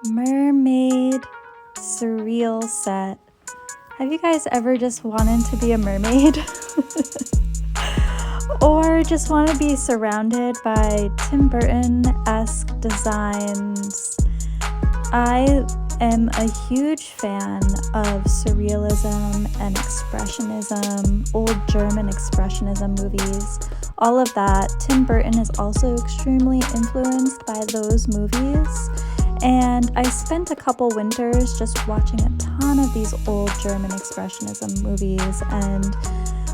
Mermaid surreal set. Have you guys ever just wanted to be a mermaid? Or just want to be surrounded by Tim Burton-esque designs? I am a huge fan of surrealism and expressionism, old German expressionism movies, all of that. Tim Burton is also extremely influenced by those movies, and I spent a couple winters just watching a ton of these old German expressionism movies, and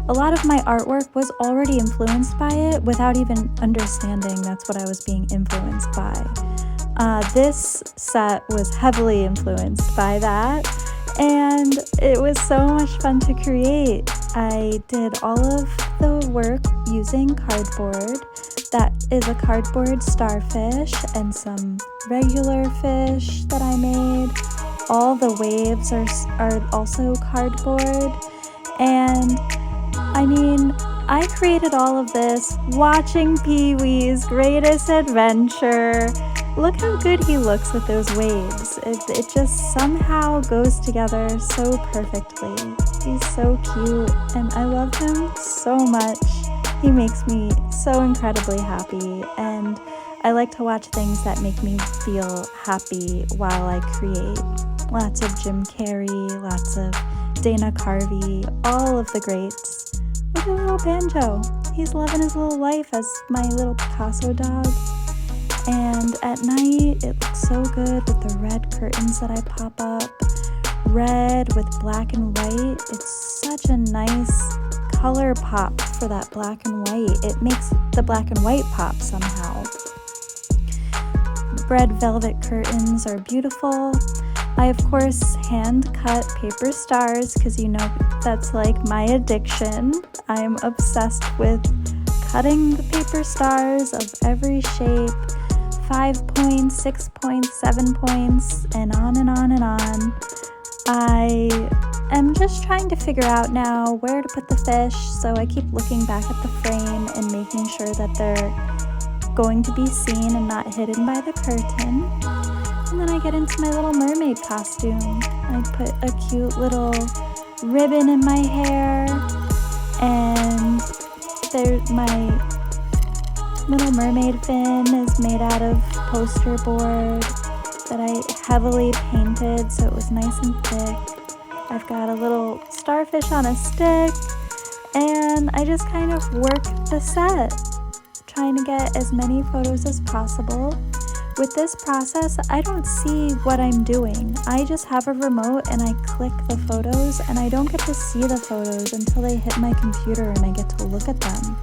a lot of my artwork was already influenced by it without even understanding that's what I was being influenced by. This set was heavily influenced by that, and it was so much fun to create. I did all of the work using cardboard. That is a cardboard starfish and some regular fish that I made. All the waves are also cardboard, and I created all of this watching Pee-wee's Greatest Adventure. Look how good he looks with those waves. It just somehow goes together so perfectly. He's so cute, and I love him so much. He makes me so incredibly happy, and I like to watch things that make me feel happy while I create. Lots of Jim Carrey, lots of Dana Carvey, all of the greats. Look at little Banjo. He's loving his little life as my little Picasso dog. And at night, it looks so good with the red curtains that I pop up. Red with black and white. It's such a nice color pop for that black and white. It makes the black and white pop somehow. Red velvet curtains are beautiful. I, of course, hand cut paper stars because that's like my addiction. I'm obsessed with cutting the paper stars of every shape, 5 points, 6 points, 7 points, and on and on and on. I am just trying to figure out now where to put the fish, so I keep looking back at the frame and making sure that they're going to be seen and not hidden by the curtain. And then I get into my little mermaid costume. I put a cute little ribbon in my hair, and my little mermaid fin is made out of poster board that I heavily painted so it was nice and thick. I've got a little starfish on a stick, and I just kind of work the set, trying to get as many photos as possible. With this process, I don't see what I'm doing. I just have a remote and I click the photos, and I don't get to see the photos until they hit my computer and I get to look at them.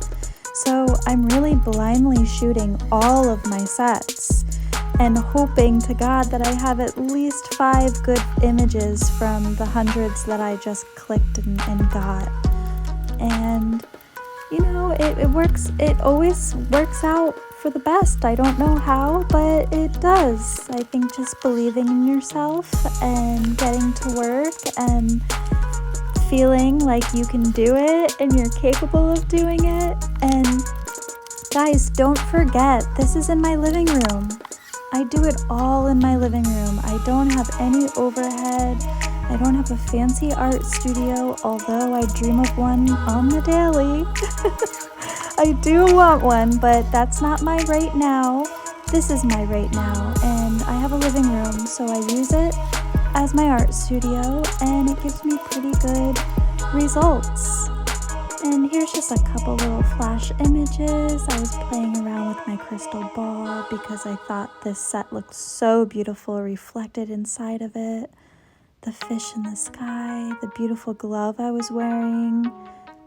So I'm really blindly shooting all of my sets and hoping to God that I have at least 5 good images from the hundreds that I just clicked and got. And it works. It always works out for the best. I don't know how, but it does. I think just believing in yourself and getting to work and feeling like you can do it and you're capable of doing it. And guys, don't forget, this is in my living room. I do it all in my living room. I don't have any overhead. I don't have a fancy art studio, although I dream of one on the daily. I do want one, but that's not my right now. This is my right now, and I have a living room, so I use it as my art studio, and it gives me pretty good results. And here's just a couple little flash images. I was playing around with my crystal ball because I thought this set looked so beautiful reflected inside of it. The fish in the sky, the beautiful glove I was wearing,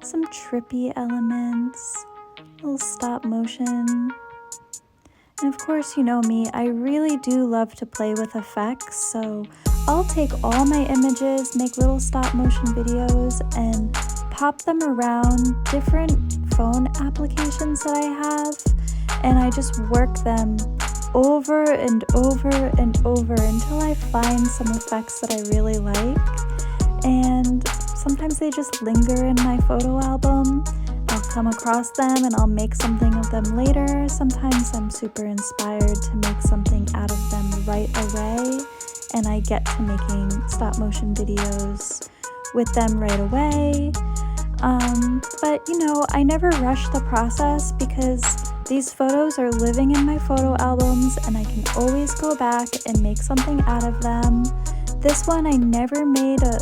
some trippy elements, a little stop motion. And of course, you know me, I really do love to play with effects, so I'll take all my images, make little stop motion videos, and pop them around different phone applications that I have, and I just work them over and over and over until I find some effects that I really like. And sometimes they just linger in my photo album. I'll come across them and I'll make something of them later. Sometimes I'm super inspired to make something out of them right away, and I get to making stop motion videos with them right away. But you know, I never rush the process because these photos are living in my photo albums and I can always go back and make something out of them. This one I never made a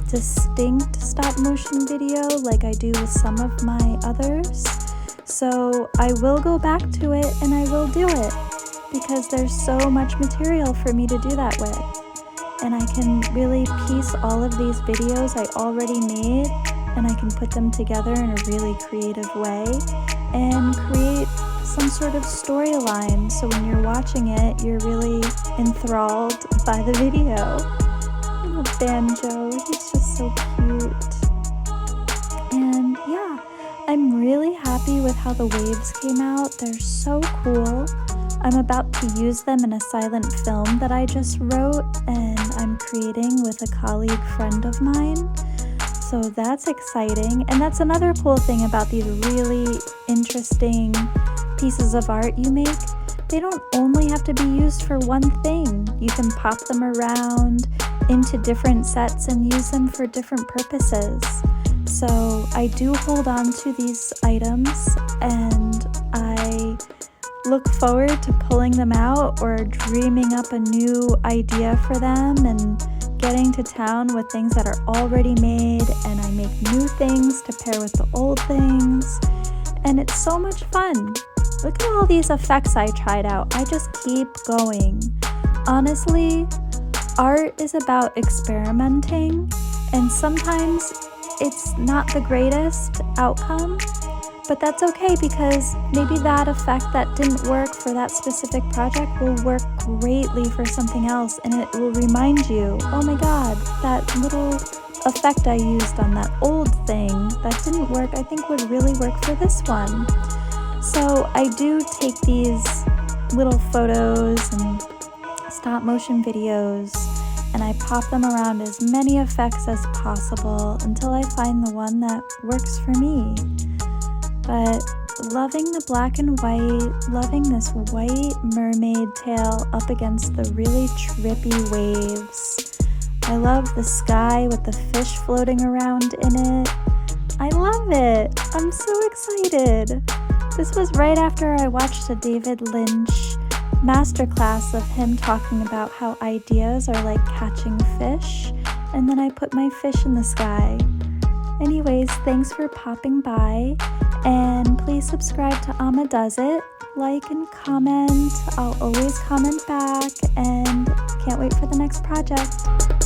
distinct stop motion video like I do with some of my others. So I will go back to it and I will do it because there's so much material for me to do that with. And I can really piece all of these videos I already made and I can put them together in a really creative way and create some sort of storyline, so when you're watching it, you're really enthralled by the video. Little Banjo, he's just so cute. And yeah, I'm really happy with how the waves came out. They're so cool. I'm about to use them in a silent film that I just wrote and I'm creating with a colleague friend of mine. So that's exciting. And that's another cool thing about these really interesting pieces of art you make. They don't only have to be used for one thing. You can pop them around into different sets and use them for different purposes. So I do hold on to these items and I look forward to pulling them out or dreaming up a new idea for them and getting to town with things that are already made, and I make new things to pair with the old things, and it's so much fun. Look at all these effects I tried out. I just keep going. Honestly, art is about experimenting, and sometimes it's not the greatest outcome, but that's okay because maybe that effect that didn't work for that specific project will work greatly for something else, and it will remind you, oh my god, that little effect I used on that old thing that didn't work, I think would really work for this one. So I do take these little photos and stop motion videos and I pop them around as many effects as possible until I find the one that works for me. But loving the black and white, loving this white mermaid tail up against the really trippy waves. I love the sky with the fish floating around in it. I love it. I'm so excited. This was right after I watched a David Lynch masterclass of him talking about how ideas are like catching fish, and then I put my fish in the sky. Anyways, thanks for popping by, and please subscribe to Amma Does It, like and comment. I'll always comment back, and can't wait for the next project.